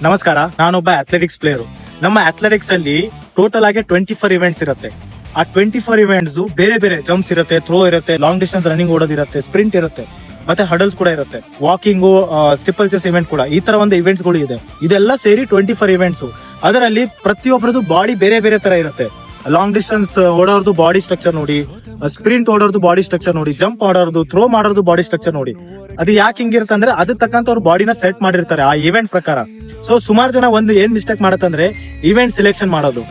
ನಮಸ್ಕಾರ, ನಾನೊಬ್ಬ athletics player. ನಮ್ಮ ಅಥ್ಲೆಟಿಕ್ಸ್ ಅಲ್ಲಿ ಟೋಟಲ್ ಆಗಿ 24 ಇವೆಂಟ್ಸ್ ಇರುತ್ತೆ. ಆ 24 ಇವೆಂಟ್ಸ್ ಬೇರೆ ಬೇರೆ ಜಂಪ್ಸ್ ಇರುತ್ತೆ, ಥ್ರೋ ಇರುತ್ತೆ, ಲಾಂಗ್ ಡಿಸ್ಟೆನ್ಸ್ ರನ್ನಿಂಗ್ ಓಡೋದಿರುತ್ತೆ, ಸ್ಪ್ರಿಂಟ್ ಇರುತ್ತೆ, ಮತ್ತೆ ಹಡಲ್ಸ್ ಕೂಡ ಇರುತ್ತೆ, ವಾಕಿಂಗು, ಸ್ಟಿಪಲ್ ಚೆಸ್ ಇವೆಂಟ್ ಕೂಡ, ಈ ತರ ಒಂದು ಇವೆಂಟ್ಸ್ ಗಳು ಇದೆ. ಇದೆಲ್ಲ ಸೇರಿ 24 ಇವೆಂಟ್ಸ್. ಅದರಲ್ಲಿ ಪ್ರತಿಯೊಬ್ಬರದು ಬಾಡಿ ಬೇರೆ ಬೇರೆ ತರ ಇರುತ್ತೆ. ಲಾಂಗ್ ಡಿಸ್ಟೆನ್ಸ್ ಓಡೋರ್ದು ಬಾಡಿ ಸ್ಟ್ರಕ್ಚರ್ ನೋಡಿ, ಸ್ಪ್ರಿಂಟ್ ಓಡೋರ್ದು ಬಾಡಿ ಸ್ಟ್ರಕ್ಚರ್ ನೋಡಿ, ಜಂಪ್ ಮಾಡೋರ್ದು, ಥ್ರೋ ಮಾಡೋರ್ದು ಬಾಡಿ ಸ್ಟ್ರಕ್ಚರ್ ನೋಡಿ. ಅದು ಯಾಕೆ ಹಿಂಗಿರುತ್ತೆ ಅಂದ್ರೆ ಅದಕ್ಕೆ ತಕ್ಕಂತ ಅವ್ರ ಬಾಡಿನ ಸೆಟ್ ಮಾಡಿರ್ತಾರೆ ಆ ಇವೆಂಟ್ ಪ್ರಕಾರ. ಸೊ ಸುಮಾರು ಜನ ಒಂದು ಏನ್ ಮಿಸ್ಟೇಕ್ ಮಾಡತ್ತಂದ್ರೆ ಇವೆಂಟ್ ಸೆಲೆಕ್ಷನ್ ಮಾಡೋದು.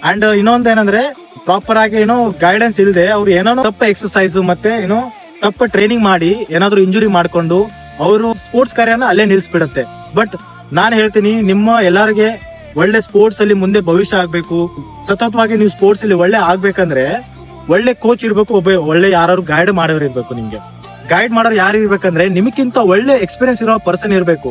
ಅಂಡ್ ಇನ್ನೊಂದ್ ಏನಂದ್ರೆ ಪ್ರಾಪರ್ ಆಗಿ ಏನೋ ಗೈಡೆನ್ಸ್ ಇಲ್ಲದೆ ಅವ್ರು ಏನೋ ತಪ್ಪ ಎಕ್ಸರ್ಸೈಸ್ ಮತ್ತೆ ಏನೋ ತಪ್ಪ ಟ್ರೈನಿಂಗ್ ಮಾಡಿ ಏನಾದ್ರು ಇಂಜುರಿ ಮಾಡ್ಕೊಂಡು ಅವರು ಸ್ಪೋರ್ಟ್ಸ್ ಕಾರ್ಯನ ಅಲ್ಲೇ ನಿಲ್ಸ್ಬಿಡತ್ತೆ. ಬಟ್ ನಾನ್ ಹೇಳ್ತೀನಿ, ನಿಮ್ಮ ಎಲ್ಲರಿಗೆ ಒಳ್ಳೆ ಸ್ಪೋರ್ಟ್ಸ್ ಅಲ್ಲಿ ಮುಂದೆ ಭವಿಷ್ಯ ಆಗ್ಬೇಕು, ಸತತವಾಗಿ ನೀವು ಸ್ಪೋರ್ಟ್ಸ್ ಅಲ್ಲಿ ಒಳ್ಳೆ ಆಗ್ಬೇಕಂದ್ರೆ ಒಳ್ಳೆ ಕೋಚ್ ಇರ್ಬೇಕು, ಒಳ್ಳೆ ಯಾರು ಗೈಡ್ ಮಾಡೋರು ಇರ್ಬೇಕು. ನಿಮ್ಗೆ ಗೈಡ್ ಮಾಡೋರು ಯಾರು ಇರ್ಬೇಕಂದ್ರೆ ನಿಮ್ಗಿಂತ ಒಳ್ಳೆ ಎಕ್ಸ್ಪೀರಿಯನ್ಸ್ ಇರೋ ಪರ್ಸನ್ ಇರ್ಬೇಕು.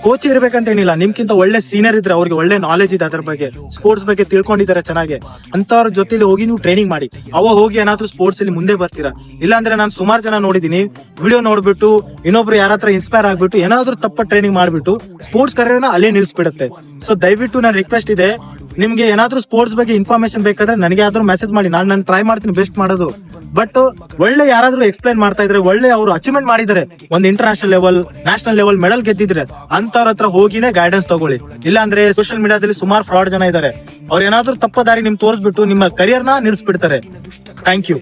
ಕೋಚ್ ಇರ್ಬೇಕಂತ ಏನಿಲ್ಲ, ನಿಮ್ಗಿಂತ ಒಳ್ಳೆ ಸೀನಿಯರ್ ಇದ್ರೆ, ಅವ್ರಿಗೆ ಒಳ್ಳೆ ನಾಲೆಜ್ ಇದೆ, ಅದ್ರ ಬಗ್ಗೆ ಸ್ಪೋರ್ಟ್ಸ್ ಬಗ್ಗೆ ತಿಳ್ಕೊಂಡಿದ್ದಾರೆ ಚೆನ್ನಾಗಿ, ಅಂತವ್ರ ಜೊತೆಲಿ ಹೋಗಿ ನೀವು ಟ್ರೈನಿಂಗ್ ಮಾಡಿ. ಅವಾಗ ಹೋಗಿ ಏನಾದ್ರು ಸ್ಪೋರ್ಟ್ಸ್ ಅಲ್ಲಿ ಮುಂದೆ ಬರ್ತೀರಾ. ಇಲ್ಲಾಂದ್ರೆ ನಾನು ಸುಮಾರು ಜನ ನೋಡಿದೀನಿ, ವಿಡಿಯೋ ನೋಡ್ಬಿಟ್ಟು ಇನ್ನೊಬ್ರು ಯಾರ ಹತ್ರ ಇನ್ಸ್ಪೈರ್ ಆಗ್ಬಿಟ್ಟು ಏನಾದ್ರು ತಪ್ಪ ಟ್ರೈನಿಂಗ್ ಮಾಡ್ಬಿಟ್ಟು ಸ್ಪೋರ್ಟ್ಸ್ ಕರಿಯರ್ನ ಅಲ್ಲೇ ನಿಲ್ಸ್ಬಿಡುತ್ತೆ. ಸೊ ದಯವಿಟ್ಟು ನನ್ನ ರಿಕ್ವೆಸ್ಟ್ ಇದೆ, ನಿಮ್ಗೆ ಏನಾದ್ರು ಸ್ಪೋರ್ಟ್ಸ್ ಬಗ್ಗೆ ಇನ್ಫಾರ್ಮೇಶನ್ ಬೇಕಾದ್ರೆ ನನಗೆ ಯಾವ್ದಾದ್ರು ಮೆಸೇಜ್ ಮಾಡಿ, ನಾನು ಟ್ರೈ ಮಾಡ್ತೀನಿ ಬೆಸ್ಟ್ ಮಾಡೋದು. ಬಟ್ ಒಳ್ಳೆ ಯಾರಾದ್ರೂ ಎಕ್ಸ್ಪ್ಲೈನ್ ಮಾಡ್ತಾ ಇದ್ರೆ, ಒಳ್ಳೆ ಅವರು ಅಚೀವ್ಮೆಂಟ್ ಮಾಡಿದ್ರೆ, ಒಂದು international level, national level medal ಗೆದ್ದಿದ್ರೆ ಅಂತವ್ರ ಹತ್ರ ಹೋಗಿನೇ ಗೈಡೆನ್ಸ್ ತಗೊಳ್ಳಿ. ಇಲ್ಲಾಂದ್ರೆ ಸೋಷಿಯಲ್ ಮೀಡಿಯಾದಲ್ಲಿ ಸುಮಾರು ಫ್ರಾಡ್ ಜನ ಇದ್ದಾರೆ, ಅವ್ರು ಏನಾದ್ರು ತಪ್ಪ ದಾರಿ ನಿಮ್ಗೆ ತೋರಿಸ್ಬಿಟ್ಟು ನಿಮ್ಮ ಕರಿಯರ್ನ ನಿಲ್ಸ್ಬಿಡ್ತಾರೆ. Thank you.